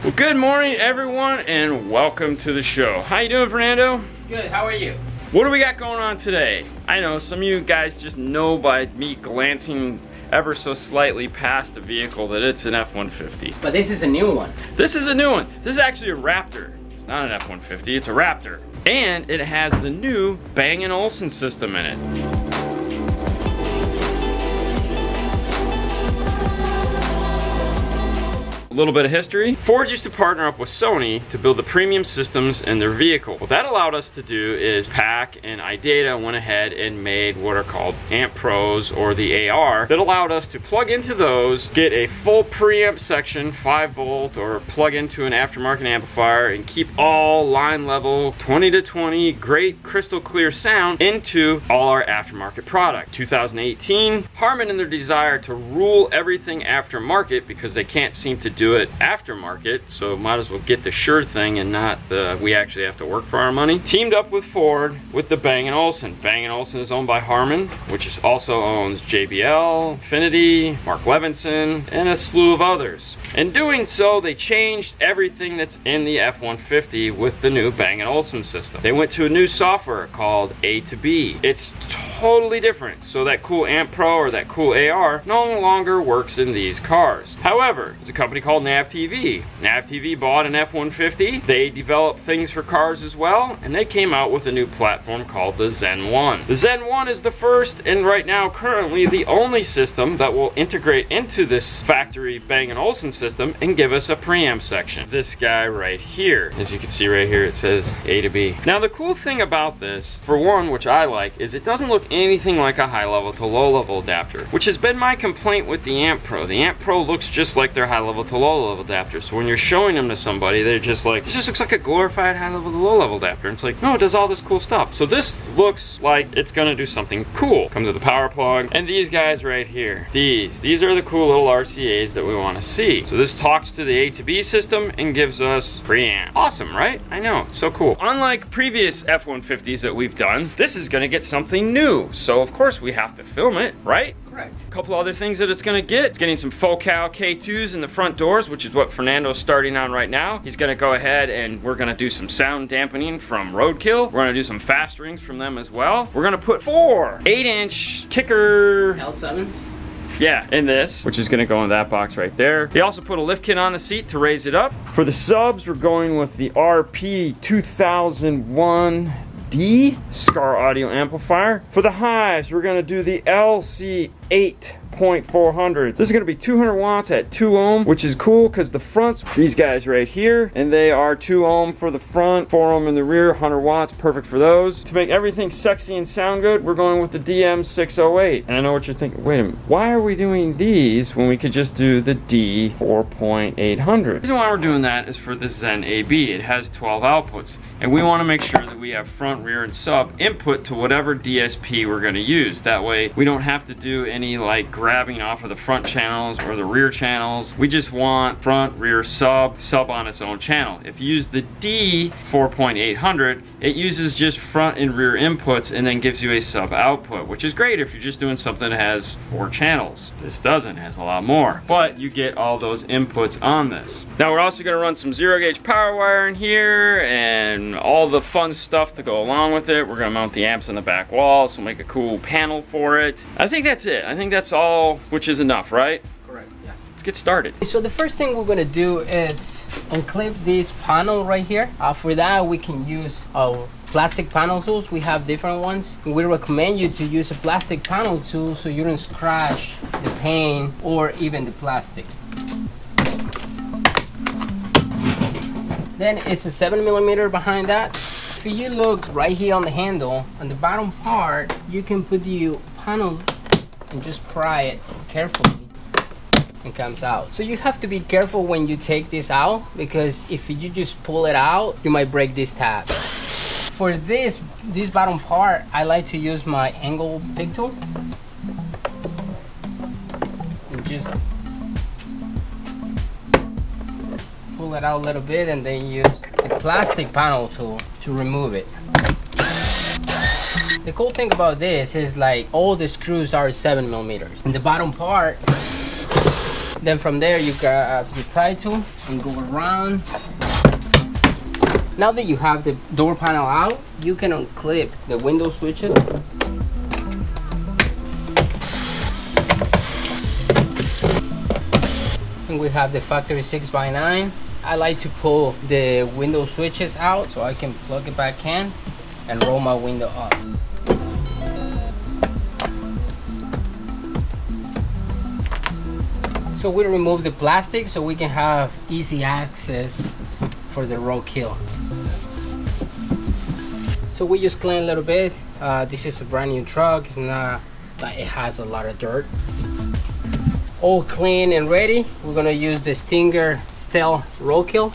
Well, good morning, everyone, and welcome to the show. How you doing, Fernando? Good, how are you? What do we got going on today? I know some of you guys just know by me glancing ever so slightly past the vehicle that it's an F-150. But this is a new one. This is a new one. This is actually a Raptor. It's not an F-150, it's a Raptor. And it has the new Bang & Olufsen system in it. A little bit of history. Ford used to partner up with Sony to build the premium systems in their vehicle. What that allowed us to do is PAC and iData went ahead and made what are called Amp Pros, or the AR, that allowed us to plug into those, get a full preamp section, 5 volt, or plug into an aftermarket amplifier and keep all line level 20 to 20 great crystal clear sound into all our aftermarket product. 2018, Harman, in their desire to rule everything aftermarket because they can't seem to do it aftermarket, so might as well get the sure thing and not the we actually have to work for our money, teamed up with Ford with the Bang & Olufsen. Bang & Olufsen is owned by Harman, which also owns JBL, Infinity, Mark Levinson, and a slew of others. In doing so, they changed everything that's in the F-150 with the new Bang & Olufsen system. They went to a new software called A to B. It's totally different, so that cool Amp Pro or that cool AR no longer works in these cars. However, there's a company called NavTV. NavTV bought an F-150. They developed things for cars as well, and they came out with a new platform called the Zen 1. The Zen 1 is the first, and right now currently the only system that will integrate into this factory Bang & Olufsen system and give us a preamp section. This guy right here, as you can see right here, it says A to B. Now the cool thing about this, for one, which I like, is it doesn't look anything like a high level to low level adapter, which has been my complaint with the Amp Pro. The Amp Pro looks just like their high level to low level adapter, so when you're showing them to somebody, they're just like, it just looks like a glorified high level to low level adapter. And it's like, no, it does all this cool stuff. So this looks like it's gonna do something cool. Comes with a power plug, and these guys right here, these are the cool little RCAs that we want to see. So this talks to the A to B system and gives us preamp. Awesome, right? I know, it's so cool. Unlike previous F-150s that we've done, this is gonna get something new. So of course we have to film it, right? Correct. A couple other things that it's gonna get. It's getting some Focal K2's in the front doors, which is what Fernando's starting on right now. He's gonna go ahead and we're gonna do some sound dampening from Roadkill. We're gonna do some fast rings from them as well. We're gonna put 4 8-inch kicker L7s? Yeah, in this, which is gonna go in that box right there. He also put a lift kit on the seat to raise it up. For the subs, we're going with the RP 2001D Scar audio amplifier. For the highs, we're gonna do the LC8.400. This is gonna be 200 watts at 2 ohm, which is cool because the fronts, these guys right here, and they are 2 ohm for the front, 4 ohm in the rear, 100 watts, perfect for those. To make everything sexy and sound good, we're going with the DM608. And I know what you're thinking, wait a minute, why are we doing these when we could just do the D4.800? The reason why we're doing that is for this Zen AB. It has 12 outputs, and we want to make sure that we have front, rear, and sub input to whatever DSP we're going to use. That way we don't have to do any like grabbing off of the front channels or the rear channels. We just want front, rear, sub on its own channel. If you use the D4.800, it uses just front and rear inputs and then gives you a sub output, which is great if you're just doing something that has 4 channels. This doesn't, it has a lot more, but you get all those inputs on this. Now we're also going to run some 0 gauge power wire in here and all the fun stuff to go along with it. We're going to mount the amps on the back wall, so make a cool panel for it. I think that's it. I think that's all, which is enough, right? Correct, yes. Let's get started. So the first thing we're gonna do is unclip this panel right here. For that, we can use our plastic panel tools. We have different ones. We recommend you to use a plastic panel tool so you don't scratch the paint or even the plastic. Then it's a 7mm behind that. If you look right here on the handle, on the bottom part, you can put the panel and just pry it carefully. It comes out. So you have to be careful when you take this out, because if you just pull it out, you might break this tab. For this bottom part, I like to use my angle pick tool and just pull it out a little bit, and then use the plastic panel tool to remove it. The cool thing about this is like all the screws are 7mm. In the bottom part, Then from there you grab your pry tool and go around. Now that you have the door panel out, you can unclip the window switches. And we have the factory 6x9. I like to pull the window switches out so I can plug it back in and roll my window up. So we remove the plastic so we can have easy access for the roadkill. So we just clean a little bit. This is a brand new truck. It's not like it has a lot of dirt. All clean and ready. We're gonna use the Stinger Stealth roadkill.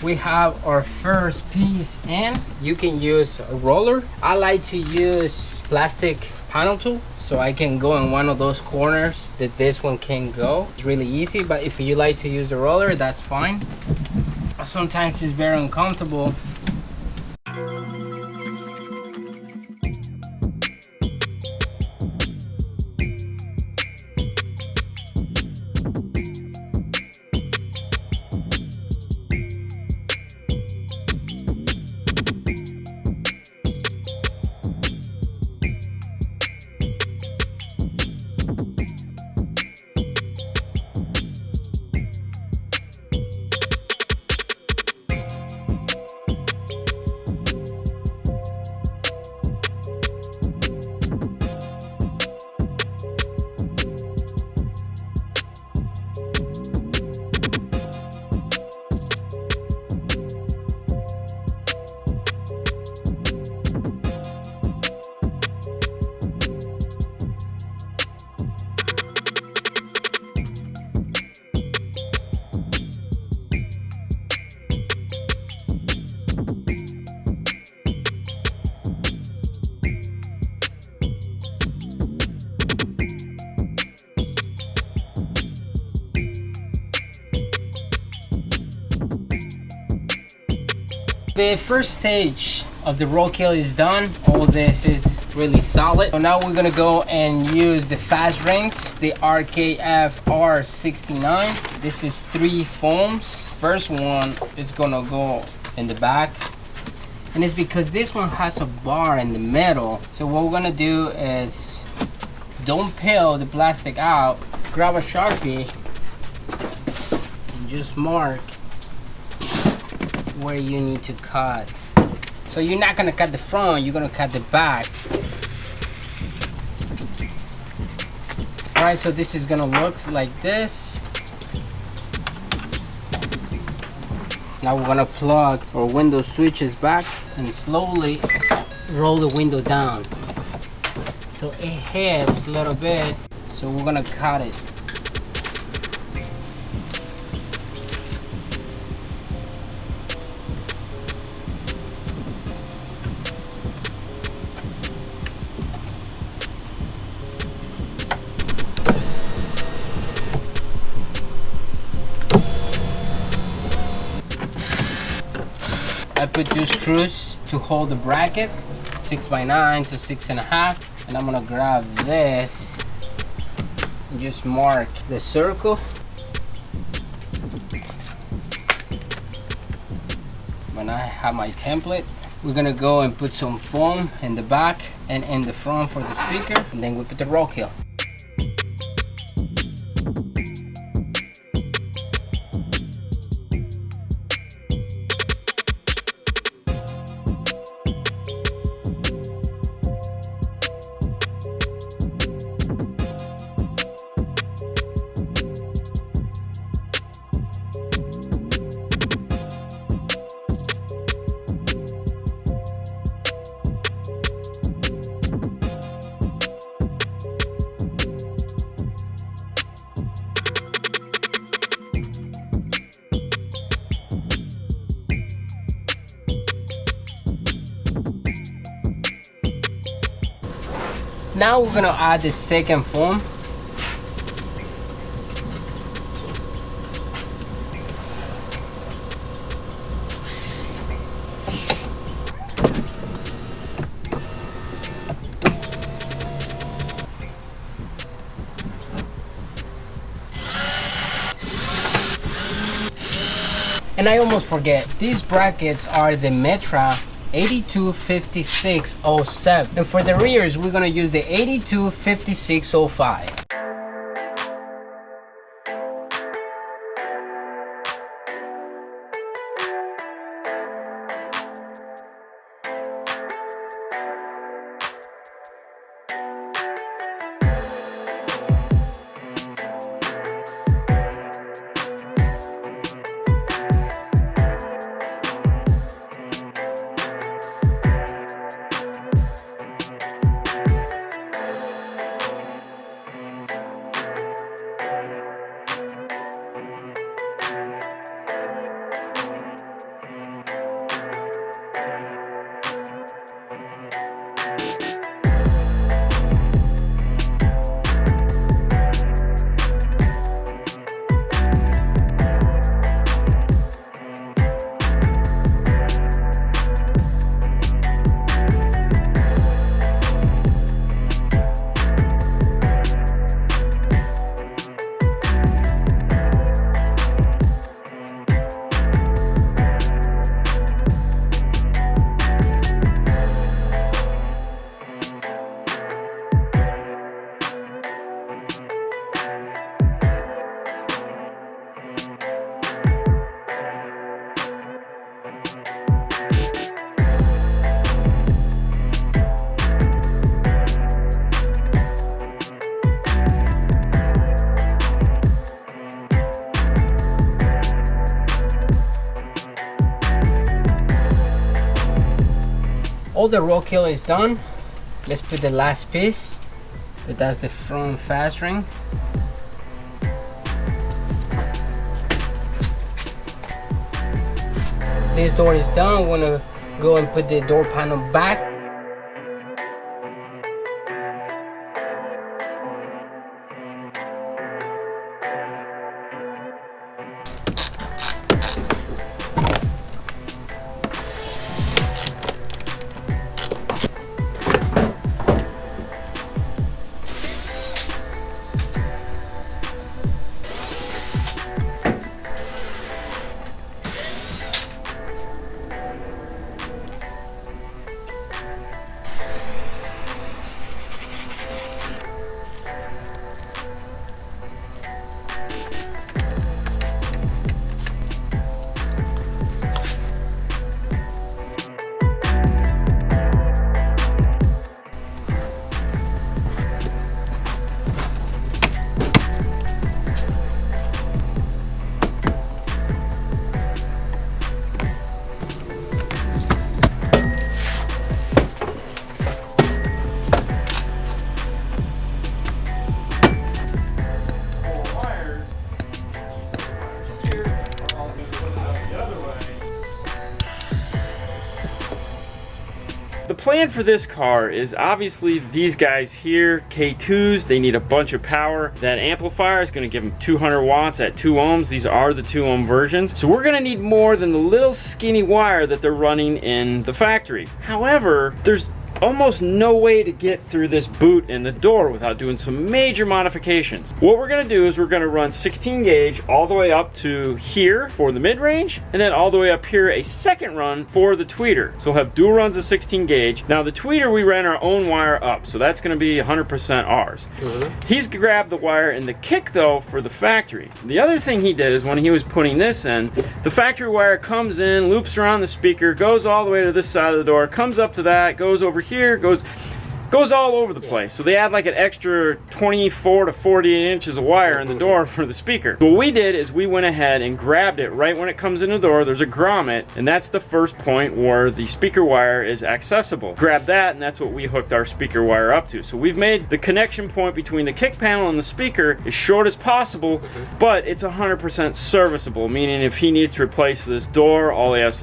We have our first piece in. You can use a roller. I like to use plastic panel tool so I can go in one of those corners that this one can go. It's really easy, but if you like to use the roller, that's fine. Sometimes it's very uncomfortable. The first stage of the roadkill is done. All this is really solid. So now we're gonna go and use the fast rings, the RKF R69. This is 3 foams. First one is gonna go in the back. And it's because this one has a bar in the middle. So what we're gonna do is don't peel the plastic out. Grab a Sharpie and just mark where you need to cut. So you're not gonna cut the front, you're gonna cut the back. Alright, so this is gonna look like this. Now we're gonna plug our window switches back and slowly roll the window down. So it hits a little bit, so we're gonna cut it. I put 2 screws to hold the bracket, 6x9 to 6.5, and I'm gonna grab this and just mark the circle. When I have my template, we're gonna go and put some foam in the back and in the front for the speaker, and then we put the roadkill. Now we're gonna add the second foam. And I almost forget, these brackets are the Metra 825607. And for the rears, we're gonna use the 825605. All the roll kill is done. Let's put the last piece. That's the front fast ring. This door is done. We're gonna go and put the door panel back. The plan for this car is obviously these guys here, K2's, they need a bunch of power. That amplifier is gonna give them 200 watts at 2 ohms. These are the 2 ohm versions. So we're gonna need more than the little skinny wire that they're running in the factory. However, there's almost no way to get through this boot in the door without doing some major modifications. What we're gonna do is we're gonna run 16 gauge all the way up to here for the mid-range, and then all the way up here a second run for the tweeter. So we'll have dual runs of 16 gauge. Now the tweeter, we ran our own wire up, so that's gonna be 100% ours. He's grabbed the wire in the kick though for the factory. The other thing he did is when he was putting this in, the factory wire comes in, loops around the speaker, goes all the way to this side of the door, comes up to that, goes over here, goes all over the place. So they add like an extra 24 to 48 inches of wire in the door for the speaker. So what we did is we went ahead and grabbed it right when it comes in the door. There's a grommet, and that's the first point where the speaker wire is accessible. Grab that, and that's what we hooked our speaker wire up to. So we've made the connection point between the kick panel and the speaker as short as possible, but it's 100% serviceable, meaning if he needs to replace this door,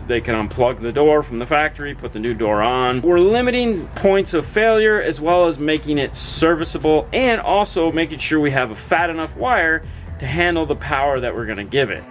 they can unplug the door from the factory, put the new door on. We're limiting points of failure as well as making it serviceable, and also making sure we have a fat enough wire to handle the power that we're going to give it.